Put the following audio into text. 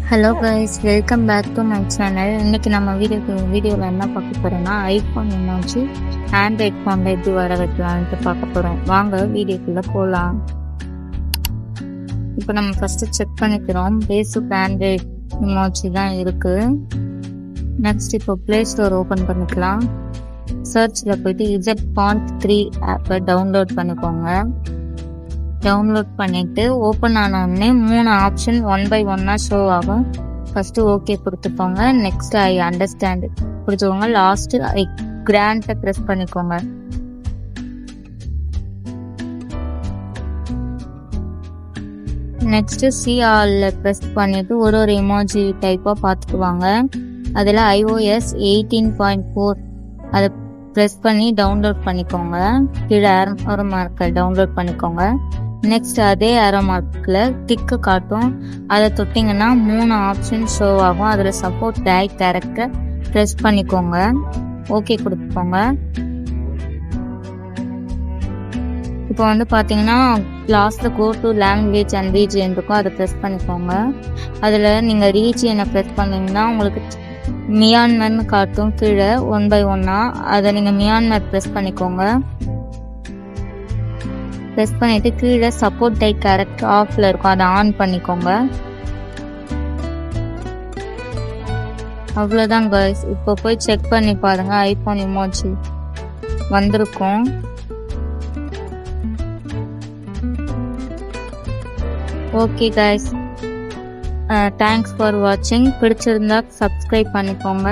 Hello guys, welcome back to my channel. இன்னைக்கு நம்ம வீடியோவில் என்ன பார்க்க போகிறோம்னா, ஐஃபோன் என்னாச்சு ஆண்ட்ராய்ட் ஃபோனில் எப்படி வர வைக்கலான்ட்டு பார்க்க போகிறோம். வாங்க வீடியோக்குள்ளே போகலாம். இப்போ நம்ம ஃபஸ்ட்டு செக் பண்ணிக்கிறோம். பேசிக் ஆண்ட்ராய்ட் இமோஜி தான் இருக்குது. நெக்ஸ்ட் இப்போ ப்ளே ஸ்டோர் ஓப்பன் பண்ணிக்கலாம். சர்ச்சில் போயிட்டு Z-Font3 ஆப்பை டவுன்லோட் பண்ணிக்கோங்க. டவுன்லோட் பண்ணிவிட்டு ஓப்பன் ஆனோடனே 3 ஆப்ஷன் 1 by 1 ஷோ ஆகும். ஃபஸ்ட்டு ஓகே கொடுத்துக்கோங்க. நெக்ஸ்ட் ஐ அண்டர்ஸ்டாண்ட் கொடுத்துக்கோங்க. லாஸ்ட்டு ஐ கிராண்ட்டை ப்ரெஸ் பண்ணிக்கோங்க. நெக்ஸ்ட்டு சிஆரில் ப்ரெஸ் பண்ணிவிட்டு ஒரு எமோஜி டைப்பாக பார்த்துக்குவாங்க. அதில் iOS 18.4 அதை ப்ரெஸ் பண்ணி டவுன்லோட் பண்ணிக்கோங்க. கீழே ஏரோ மார்க்கை டவுன்லோட் பண்ணிக்கோங்க. நெக்ஸ்ட் அதே ஏரோ மார்க்கில் டிக்கு காட்டும். அதை தொட்டிங்கன்னா 3 ஆப்ஷன் ஷோ ஆகும். அதில் சப்போர்ட் டைரக்டை ப்ரெஸ் பண்ணிக்கோங்க. ஓகே கொடுத்துக்கோங்க. இப்போ பார்த்தீங்கன்னா லாஸ்ட்டில் go to language and region இருக்கும். அதை ப்ரெஸ் பண்ணிக்கோங்க. அதில் நீங்கள் ரீஜியனை ப்ரெஸ் பண்ணிங்கன்னா உங்களுக்கு மியான்மர்னு காட்டும். கீழே 1 by 1 அதை நீங்கள் மியான்மர் ப்ரெஸ் பண்ணிக்கோங்க. ப்ரெஸ் பண்ணிவிட்டு கீழே சப்போர்ட் டைரக்ட் ஆஃபில் இருக்கும். அதை ஆன் பண்ணிக்கோங்க. அவ்வளோதான் கைஸ். இப்போ போய் செக் பண்ணி பாருங்கள். ஐஃபோன் இமோஜி வந்திருக்கும். ஓகே கைஸ், தேங்க்ஸ் ஃபார் வாட்சிங். பிடிச்சிருந்தா சப்ஸ்கிரைப் பண்ணிக்கோங்க.